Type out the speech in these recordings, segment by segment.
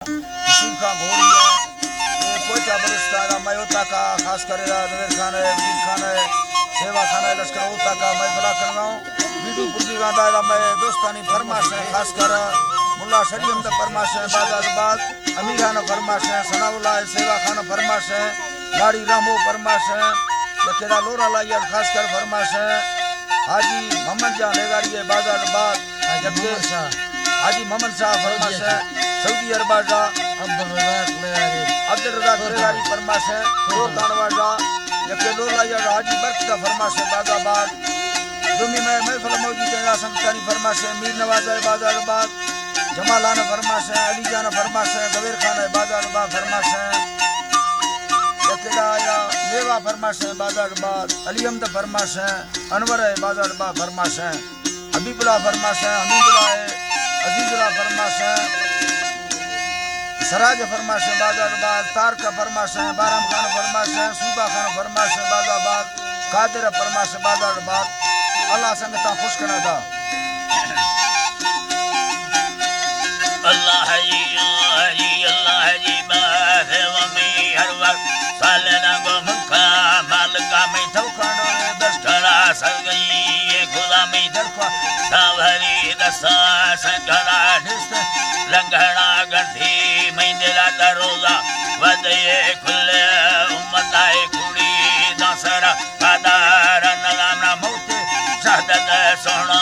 नसीब खां घोड़ी है ये कोयटा बलुचिस्तान का मयोता का खास कर जवेर खान है वजीर खान है सेवा खान है लश्कर ओता का मैं फलाकन गाँव बीडू पुर्दी गांधा है मैं दोस्तानी फरमाश है खास कर मुल्ला शरीम द फरमाश है बाद अमीर खान फरमाश है सनाउल्लाह सेवा खान फरमाश है लाड़ी रामो फरमाश है यकेदा लोरा लाइया खास कर फरमाश है हाजी मोहम्मद जा लेगारी है बाजार जबकि हाजी मोहम्मद शाह फरमाश है सऊदी अरबाजा अब्दुल रज़ाक लेगारी फरमाश है रोर दानवाजा जबकि लोरा लाइया हाजी बरकत फरमाश है बाजाबाद दुमी में महफिल मौजूद है संतानी फरमाश है मीर नवाजा बाजारबाद जमालाना फरमाश है अली जाना फरमाश है जवेर खान है बाजारबाद फरमाश है यकेदा या लेवा फरमाश है बाजारबाद अली अहमद फरमाश है अनवर है बाजारबाद फरमाश है हबीबुल्लाह फरमाश है हमीदुल्लाह है अजीजुल्लाह फरमाश है सराज फरमाश है बाजारबाद तारका फरमाश है बाराम खान फरमाश है सूबा खान फरमाश है बाजारबाद कादिर फरमाश है बाजारबाद अल्लाह संगता खुश करा था अल्लाह जी बात वमी हर वक्त सालना को मुखा मालका में ठोकानो दस्तरा सर गई ये खुदा में दरखा सावरी दसा संगना निस्त लंघना गंधी में दिला दरोजा वदे खुले उम्मताए कुड़ी दसरा कादार नलामना मौते शहदत सोना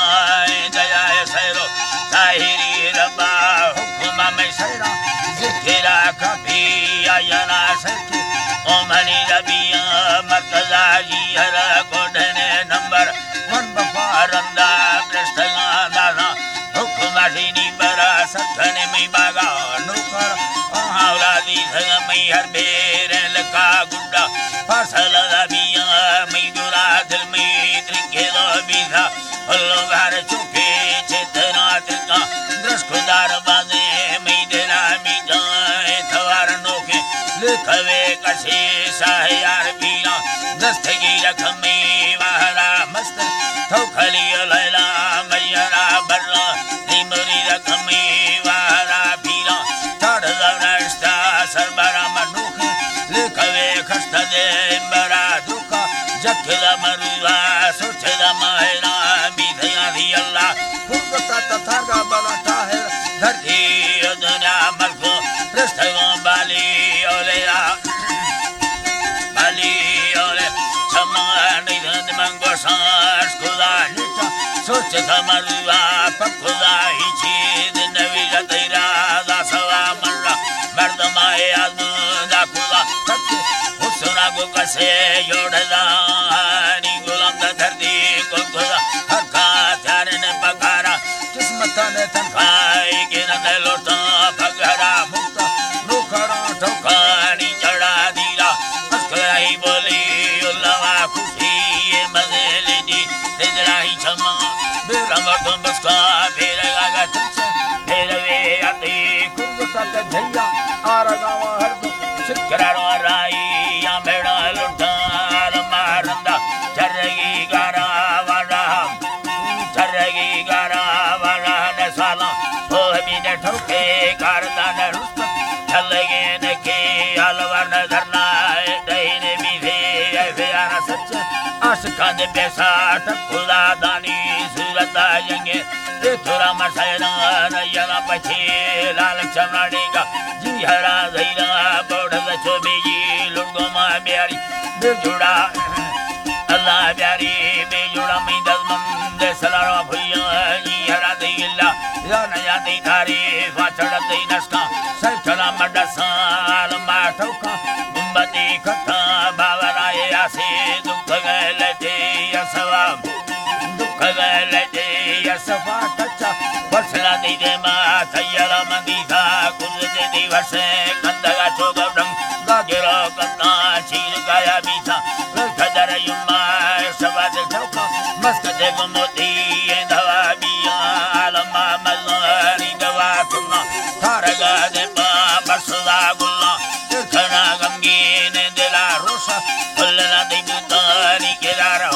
दया सैरो ताहिरी रबा हुक्मा में सैरा जिकिरा कभी आयना सके ओमनी रबिया मर्तजा जी हर गोडने नंबर 1 बफारंदा प्रस्तगा दाना हुक्मा दीनी बरा सत्थने में बागा नुकर औलादी धगमई हर बेर लका गुड्डा फसल रबिया में दुरा दिल में त्रिके दो बिधा हल्लो घर चुके चेतना तिका दृष्टदार बाजे में देना में जाए थवार नोके लिखवे कसे सायार पीला दस्तगी रखमी वहरा मस्त थोखली लैला मैयरा बरला निमरी रखमी वहरा पीला चढ़ दवनस्ता सरबरा मनुखे लिखवे खस्त दे बरा दुखा जखदा मरुआ सोचदा महरा बिधया दी अल्लाह कुर्बता तथागा बलता है धरती दुनिया मरको प्रस्तगो बाली ओलेरा बाली ओले समानी धन मंगो सांस खुदा निटा सोच मरुआ पखुदा ही चीद नवी जतैरा दासवा मर्रा मर्दमाए आदू दा खुदा सत्य हुसना को कसे योड़दा नी गुलाम दा धरती को खुदा हका थारने पकारा किस्मत ने तनखाई के न लोटा पगरा मुक्ता नुखरा ठोकानी चढ़ा दीरा अस्कराई बोली उल्लावा खुशी ये मजेले दी तेजराही क्षमा बेरंग तुम बसका फेरेगा गठसे फेरवे आती कुर्बता का झैया आरगावा हर दो सिकरारो राई या मेड़ा लुटा मारंदा चरगी गारा वाला ने साला ओ भी ने ठोके करदा ने रुस्त चलगे ने के अलवर ने धरना दहीने भी थे ऐसे आना सच आशिकां दे बेसाट खुदा दानी सूरत आएंगे ये थोड़ा मसैना नयना पछे लाल चमड़ेगा जी हरा जैरा बोढ़ छोबी जी लुड़गो मा ब्यारी बेजुड़ा अल्लाह ब्यारी बेजुड़ा में दलमंद सलारो भैया जी हरा दिला या नया दे थारे वाचड़ दे नस्का सर चला मडसाल माठोका गुंबती खता बावराए आसे दुख गलते यसवा दुख गलते यसवा टचा वर्षला दे दे मा थयला मंदीसा कुल दे दिवस कंदगा चोगडंग गागेरो कन्ना चीर गाया बीसा खदर युमा सवाद ठोका मस्त दे मोती दवा बिया अलमा मल्लारी दवा कुना थारगा दे बसदा गुल्ला खना गंगी ने दिला रोसा फुलना दे बुतारी केदारा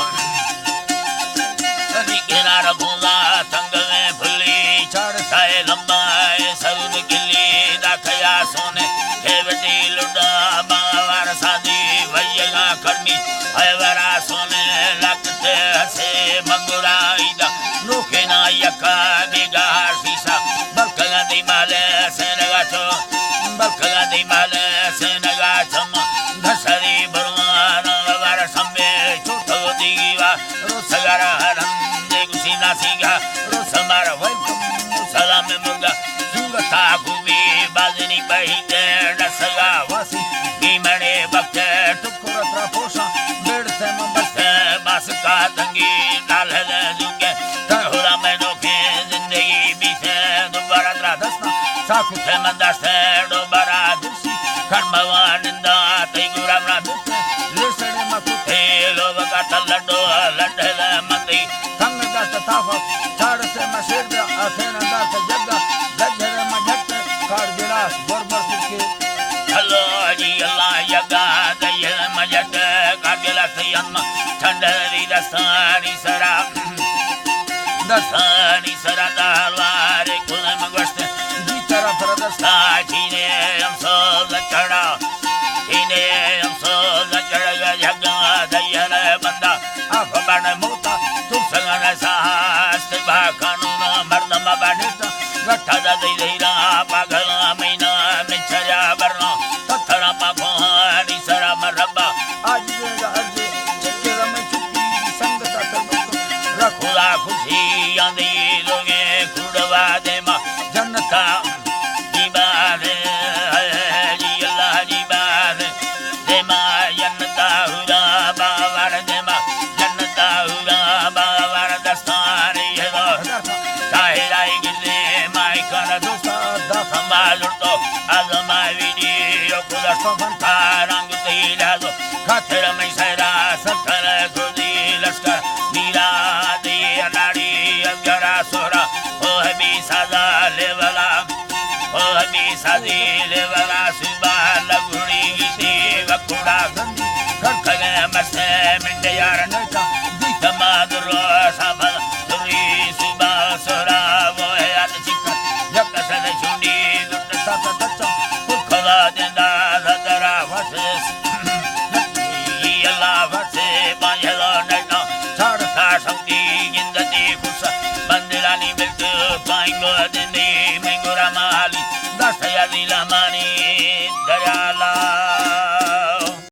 नी केदारा भूला तंग में फुली चढ़ साए लंबा सरुद किली दाखया आया सोने केवटी लुड़ा बावर सादी वैया कर्मी हयवरा सोने लगते हसे मंगुरा इदा नुके ना यका बिगा शीशा बकला दी माले सेनगाचो बकला दी माले सेनगाचो धसरी बरुआन वर सम्मे छोटो दीवा रोसगारा हरम देगुसी नासिगा रोसमार वेलकम सलाम मुर्गा जुगता गुबी बाजनी बहिते नसगा वासी बीमणे बक्ते टुकुरत्रा पोषा बेड़ते मंबस्ते बासका दंगी डालहले जुगे तहुरा में नोके जिंदगी बीते दोबारा त्रा दसना साकुते मंदास्ते दोबारा दिसी कर्मवानिंदा तेगुरा मना बिते लिसने मकुते लोबका तलडो लडले मंदी संग दस्त ताफा चारसे मशीर अथेन दात जग्गा गजरे मजट कार गिलास बरबर के हेलो जी अल्लाह यगा दय मजट कार गिलास यन्म ठंडरी दस्तानी सरा दालवारे खुद मगवस्त जी तरफ रदस्ता चीने हम सो लचड़ा चीने हम सो लचड़ा जगा दय बंदा आप बन मोता तुम संगन साहस बा कानून मर्दम बनित गठा दईरा पागल मीना मिछया बरनो तथरा पाखो हरी सरा मरबा आज अर्जे चिरम चुकी संग तक रखुला खुशी आंदी लोगे खुड़वा दे मा जनता जीबारे जी अल्लाह जीबारे दे मा जनता हुरा बावर दे मा जनता हुरा बावर दस्तारी है ताहिराई गिले माई कर दोस्ता दा संभाल तो आजमा वीडियो खुदा संफा रंग तेला दो खातिर में सरा सतर खुदी लश्कर मीरा दे नाड़ी अजरा सोरा ओ हबी सादा लेवला ओ हबी सादी लेवला सुबह लगुड़ी गीती वकुड़ा गंदी खड़खड़े मसे मिंड यार नटा दीता मादरो साबल तुरी सुबह सोरा वो है आद चिकन यकसन चुंडी दुट तत तत कुखला देंदा दरा वसेस अल्लाह वसे बांझलो नटा साड़ता संगी जिंदगी खुश बंदलानी बिल्ट पाएंगो दिनी मंगुरा माली दस्तया दिला